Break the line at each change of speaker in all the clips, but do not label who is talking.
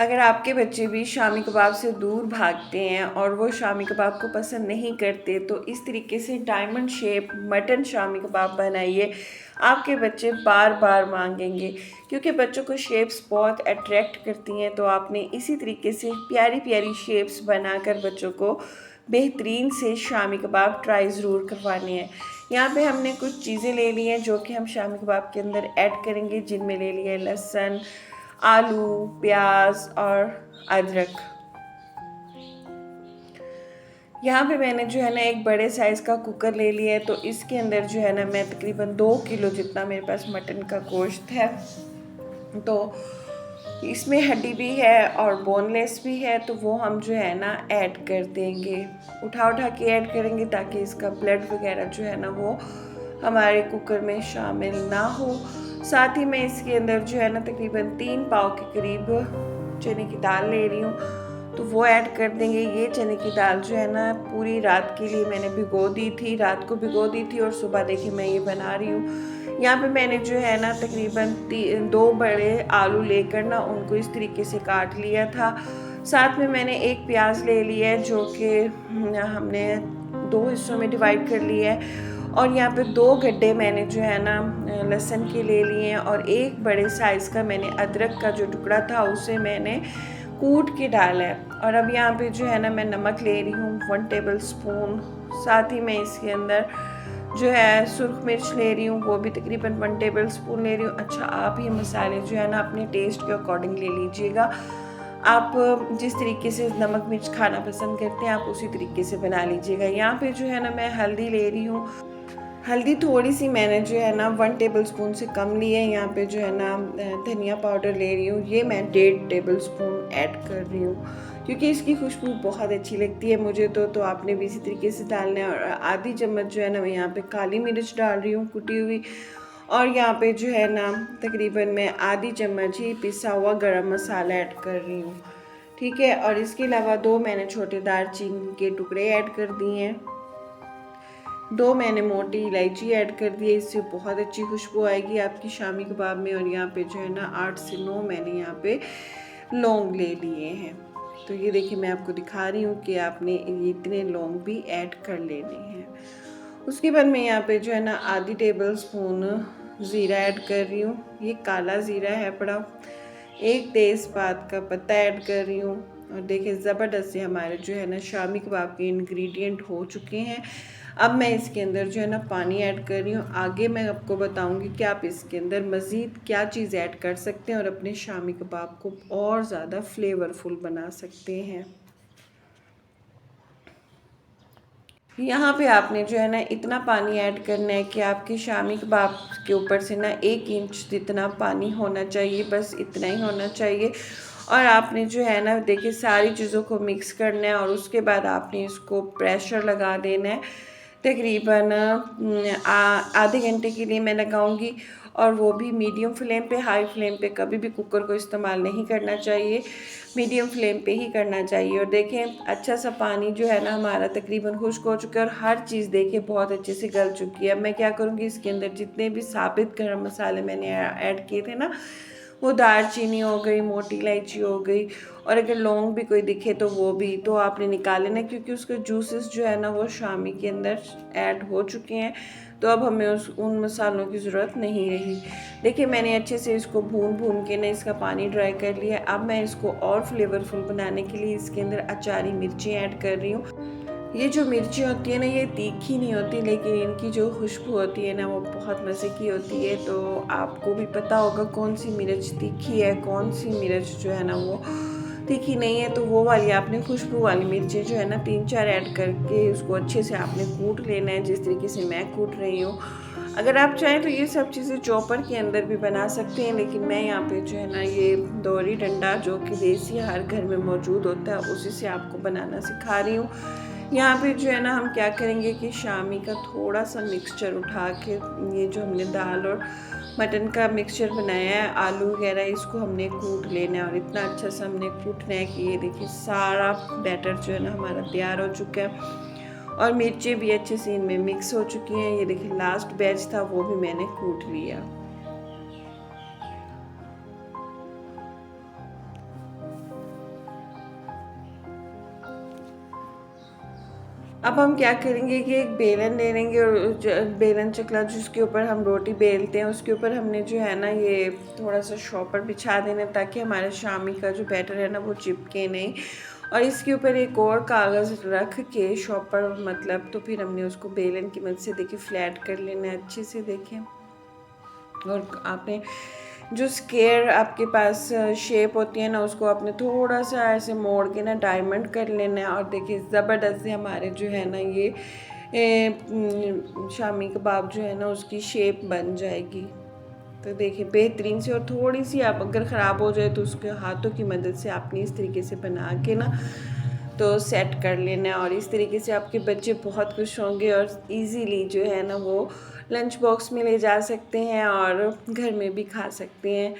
अगर आपके बच्चे भी शामी कबाब से दूर भागते हैं और वो शामी कबाब को पसंद नहीं करते, तो इस तरीके से डायमंड शेप मटन शामी कबाब बनाइए। आपके बच्चे बार बार मांगेंगे, क्योंकि बच्चों को शेप्स बहुत अट्रैक्ट करती हैं। तो आपने इसी तरीके से प्यारी प्यारी शेप्स बनाकर बच्चों को बेहतरीन से शामी कबाब ट्राई ज़रूर करवाने हैं। यहाँ पे हमने कुछ चीज़ें ले ली हैं जो कि हम शामी कबाब के अंदर ऐड करेंगे, जिनमें ले लिया लहसुन, आलू, प्याज और अदरक। यहाँ पे मैंने जो है ना एक बड़े साइज़ का कुकर ले लिया है, तो इसके अंदर जो है ना मैं तकरीबन 2 किलो जितना मेरे पास मटन का गोश्त है। तो इसमें हड्डी भी है और बोनलेस भी है, तो वो हम जो है ना ऐड कर देंगे। उठा उठा के ऐड करेंगे ताकि इसका ब्लड वगैरह जो है ना वो हमारे कुकर में शामिल ना हो। साथ ही मैं इसके अंदर जो है ना तकरीबन 3 पाव के करीब चने की दाल ले रही हूँ, तो वो ऐड कर देंगे। ये चने की दाल जो है ना पूरी रात के लिए मैंने भिगो दी थी, रात को भिगो दी थी और सुबह देखिए मैं ये बना रही हूँ। यहाँ पे मैंने जो है ना तकरीबन 2 बड़े आलू लेकर ना उनको इस तरीके से काट लिया था। साथ में मैंने एक प्याज ले लिया है जो कि हमने 2 हिस्सों में डिवाइड कर लिया है। और यहाँ पे 2 गड्ढे मैंने जो है ना लहसुन के ले लिए हैं और एक बड़े साइज़ का मैंने अदरक का जो टुकड़ा था उसे मैंने कूट के डाला है। और अब यहाँ पे जो है ना मैं नमक ले रही हूँ 1 टेबल स्पून। साथ ही मैं इसके अंदर जो है सुर्ख मिर्च ले रही हूँ, वो भी तकरीबन 1 टेबल स्पून ले रही हूँ। अच्छा, आप ये मसाले जो है ना अपने टेस्ट के अकॉर्डिंग ले लीजिएगा। आप जिस तरीके से नमक मिर्च खाना पसंद करते हैं आप उसी तरीके से बना लीजिएगा। यहाँ पे जो है ना मैं हल्दी ले रही हूँ। हल्दी थोड़ी सी मैंने जो है ना 1 टेबल स्पून से कम ली है। यहाँ पे जो है ना धनिया पाउडर ले रही हूँ, ये मैं 1.5 टेबल स्पून ऐड कर रही हूँ, क्योंकि इसकी खुशबू बहुत अच्छी लगती है मुझे तो आपने भी इसी तरीके से डालना है। और आधी चम्मच जो है ना मैं यहाँ पे काली मिर्च डाल रही हूँ कुटी हुई। और यहाँ पे जो है ना तकरीबन मैं आधी चम्मच ही पिसा हुआ गरम मसाला ऐड कर रही हूँ, ठीक है। और इसके अलावा 2 मैंने छोटे दालचीनी के टुकड़े ऐड कर दिए हैं, 2 मैंने मोटी इलायची ऐड कर दी है, इससे बहुत अच्छी खुशबू आएगी आपकी शामी कबाब में। और यहाँ पे जो है ना 8 से 9 मैंने यहाँ पे लौंग ले लिए हैं। तो ये देखिए मैं आपको दिखा रही हूँ कि आपने इतने लौंग भी ऐड कर लेने हैं। उसके बाद मैं यहाँ पे जो है ना आधी टेबल स्पून ज़ीरा ऐड कर रही हूँ, ये काला ज़ीरा है बड़ा। 1 तेज़पात का पत्ता ऐड कर रही हूँ। और देखिए ज़बरदस्त से हमारे जो है ना शामी कबाब के इंग्रेडिएंट हो चुके हैं। अब मैं इसके अंदर जो है ना पानी ऐड कर रही हूँ। आगे मैं आपको बताऊँगी कि आप इसके अंदर मज़ीद क्या चीज़ ऐड कर सकते हैं और अपने शामी कबाब को और ज़्यादा फ्लेवरफुल बना सकते हैं। यहाँ पे आपने जो है ना इतना पानी ऐड करना है कि आपके शामी कबाब के ऊपर से ना 1 इंच जितना पानी होना चाहिए, बस इतना ही होना चाहिए। और आपने जो है ना देखिए सारी चीज़ों को मिक्स करना है और उसके बाद आपने इसको प्रेशर लगा देना है। तकरीबन आधे घंटे के लिए मैं लगाऊंगी, और वो भी मीडियम फ्लेम पे। हाई फ्लेम पे कभी भी कुकर को इस्तेमाल नहीं करना चाहिए, मीडियम फ्लेम पे ही करना चाहिए। और देखें अच्छा सा पानी जो है ना हमारा तकरीबन खुश्क हो चुका है और हर चीज़ देखिए बहुत अच्छे से गल चुकी है। अब मैं क्या करूँगी, इसके अंदर जितने भी साबित गरम मसाले मैंने ऐड किए थे ना, वो दालचीनी हो गई, मोटी इलायची हो गई, और अगर लौंग भी कोई दिखे तो वो भी तो आपने निकाल लेना, क्योंकि उसके जूसेस जो है ना वो शामी के अंदर ऐड हो चुके हैं। तो अब हमें उन मसालों की ज़रूरत नहीं रही। देखिए मैंने अच्छे से इसको भून भून के ना इसका पानी ड्राई कर लिया। अब मैं इसको और फ्लेवरफुल बनाने के लिए इसके अंदर अचारी मिर्ची ऐड कर रही हूँ। ये जो मिर्ची होती है ना ये तीखी नहीं होती, लेकिन इनकी जो खुशबू होती है ना वो बहुत मज़े की होती है। तो आपको भी पता होगा कौन सी मिर्च तीखी है, कौन सी मिर्च जो है ना वो तीखी नहीं है। तो वो वाली आपने खुशबू वाली मिर्चें जो है ना 3-4 ऐड करके उसको अच्छे से आपने कूट लेना है, जिस तरीके से मैं कूट रही हूँ। अगर आप चाहें तो ये सब चीज़ें चॉपर के अंदर भी बना सकते हैं, लेकिन मैं यहाँ पे जो है ना ये दोहरी डंडा जो कि देसी हर घर में मौजूद होता है उसी से आपको बनाना सिखा रही हूँ। यहाँ पे जो है ना हम क्या करेंगे कि शामी का थोड़ा सा मिक्सचर उठा के, ये जो हमने दाल और मटन का मिक्सचर बनाया है, आलू वगैरह, इसको हमने कूट लेना है। और इतना अच्छा सा हमने कूटना है कि ये देखिए सारा बैटर जो है ना हमारा तैयार हो चुका है और मिर्चें भी अच्छे से इनमें मिक्स हो चुकी हैं। ये देखिए लास्ट बैच था वो भी मैंने कूट लिया। अब हम क्या करेंगे कि एक बेलन ले लेंगे और बेलन चकला जिसके ऊपर हम रोटी बेलते हैं उसके ऊपर हमने जो है ना ये थोड़ा सा शॉपर बिछा देना ताकि हमारा शामी का जो बैटर है ना वो चिपके नहीं। और इसके ऊपर एक और कागज़ रख के शॉपर मतलब तो फिर हमने उसको बेलन की मदद से देखिए फ्लैट कर लेना है अच्छे से देखें। और आपने जो स्क्वायर आपके पास शेप होती है ना उसको आपने थोड़ा सा ऐसे मोड़ के ना डायमंड कर लेना है। और देखिए ज़बरदस्त से हमारे जो है ना ये शामी कबाब जो है ना उसकी शेप बन जाएगी। तो देखिए बेहतरीन से। और थोड़ी सी आप अगर ख़राब हो जाए तो उसके हाथों की मदद से आपने इस तरीके से बना के ना तो सेट कर लेना है। और इस तरीके से आपके बच्चे बहुत खुश होंगे और इजीली जो है ना वो लंच बॉक्स में ले जा सकते हैं और घर में भी खा सकते हैं।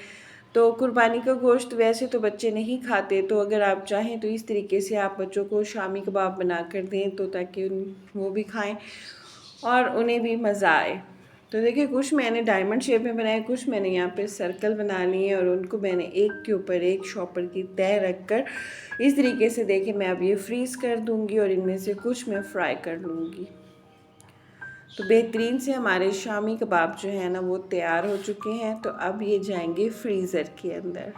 तो कुर्बानी का गोश्त वैसे तो बच्चे नहीं खाते, तो अगर आप चाहें तो इस तरीके से आप बच्चों को शामी कबाब बना कर दें तो ताकि वो भी खाएं और उन्हें भी मज़ा आए। तो देखिए कुछ मैंने डायमंड शेप में बनाए, कुछ मैंने यहाँ पे सर्कल बना लिए और उनको मैंने एक के ऊपर एक शॉपर की तय रख कर इस तरीके से देखिए मैं अब ये फ्रीज़ कर दूँगी और इनमें से कुछ मैं फ्राई कर लूँगी। तो बेहतरीन से हमारे शामी कबाब जो है ना वो तैयार हो चुके हैं। तो अब ये जाएंगे फ्रीज़र के अंदर।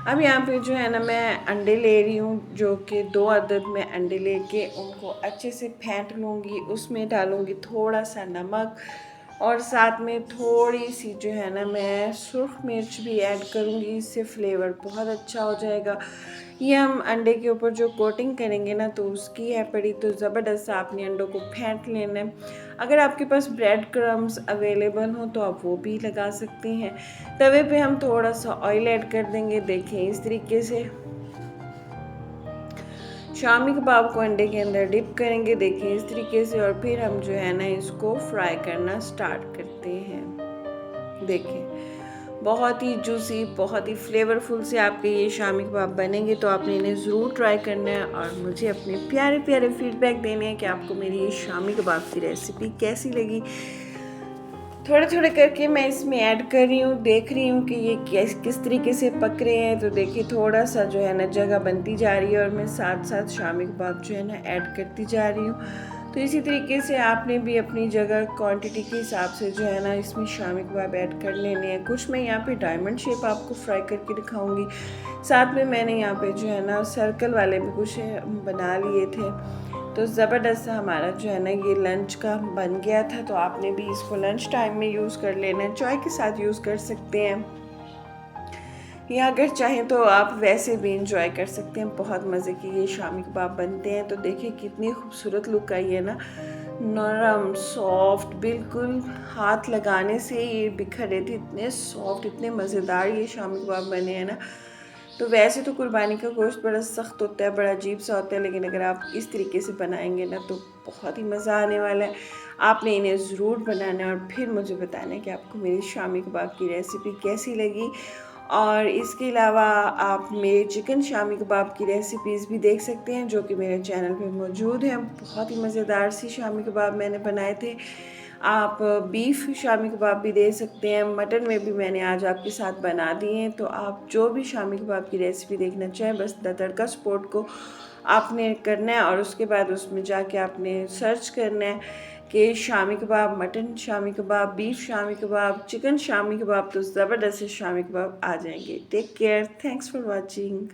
अब यहाँ पे जो है ना मैं अंडे ले रही हूँ, जो कि 2 अदद मैं अंडे लेके उनको अच्छे से फेंट लूँगी। उसमें डालूँगी थोड़ा सा नमक और साथ में थोड़ी सी जो है ना मैं सुर्ख मिर्च भी ऐड करूँगी, इससे फ्लेवर बहुत अच्छा हो जाएगा। ये हम अंडे के ऊपर जो कोटिंग करेंगे ना तो उसकी है पड़ी। तो ज़बरदस्त आपने अंडों को फेंट लेना है। अगर आपके पास ब्रेड क्रम्स अवेलेबल हो तो आप वो भी लगा सकते हैं। तवे पे हम थोड़ा सा ऑयल ऐड कर देंगे। देखें इस तरीके से शामी कबाब को अंडे के अंदर डिप करेंगे, देखें इस तरीके से। और फिर हम जो है ना इसको फ्राई करना स्टार्ट करते हैं। देखें बहुत ही जूसी, बहुत ही फ्लेवरफुल से आपके ये शामी कबाब बनेंगे। तो आपने इन्हें ज़रूर ट्राई करना है और मुझे अपने प्यारे प्यारे फीडबैक देने हैं कि आपको मेरी ये शामी कबाब की रेसिपी कैसी लगी। थोड़े थोड़े करके मैं इसमें ऐड कर रही हूँ, देख रही हूँ कि ये किस तरीके से पक रहे हैं। तो देखिए थोड़ा सा जो है ना जगह बनती जा रही है और मैं साथ साथ शामी कबाब जो है ना ऐड करती जा रही हूँ। तो इसी तरीके से आपने भी अपनी जगह क्वांटिटी के हिसाब से जो है ना इसमें शामी कबाब ऐड कर लेने हैं। कुछ मैं यहाँ पे डायमंड शेप आपको फ्राई करके दिखाऊंगी। साथ में मैंने यहाँ पे जो है ना सर्कल वाले भी कुछ बना लिए थे। तो ज़बरदस्त हमारा जो है ना ये लंच का बन गया था। तो आपने भी इसको लंच टाइम में यूज़ कर लेना है, चाय के साथ यूज़ कर सकते हैं या अगर चाहें तो आप वैसे भी इंजॉय कर सकते हैं। बहुत मज़े के ये शामी कबाब बनते हैं। तो देखिए कितनी खूबसूरत लुक आई है ना, नरम सॉफ्ट, बिल्कुल हाथ लगाने से ये बिखर रहे थे, इतने सॉफ्ट इतने मज़ेदार ये शामी कबाब बने हैं ना। तो वैसे तो कुर्बानी का गोश्त बड़ा सख्त होता है, बड़ा अजीब सा होता है, लेकिन अगर आप इस तरीके से बनाएंगे ना तो बहुत ही मज़ा आने वाला है। आपने इन्हें ज़रूर बनाना है और फिर मुझे बताना है कि आपको मेरी शामी कबाब की रेसिपी कैसी लगी। और इसके अलावा आप मेरे चिकन शामी कबाब की रेसिपीज़ भी देख सकते हैं जो कि मेरे चैनल पे मौजूद हैं। बहुत ही मज़ेदार सी शामी कबाब मैंने बनाए थे। आप बीफ शामी कबाब भी दे सकते हैं, मटन में भी मैंने आज आपके साथ बना दिए हैं। तो आप जो भी शामी कबाब की रेसिपी देखना चाहें बस द तड़का स्पॉट को आपने करना है और उसके बाद उसमें जाके आपने सर्च करना है कि shami kebab, mutton shami kebab, beef shami kebab, chicken shami kebab. तो ज़बरदस्त शामी कबाब आ जाएंगे। Take care, thanks for watching.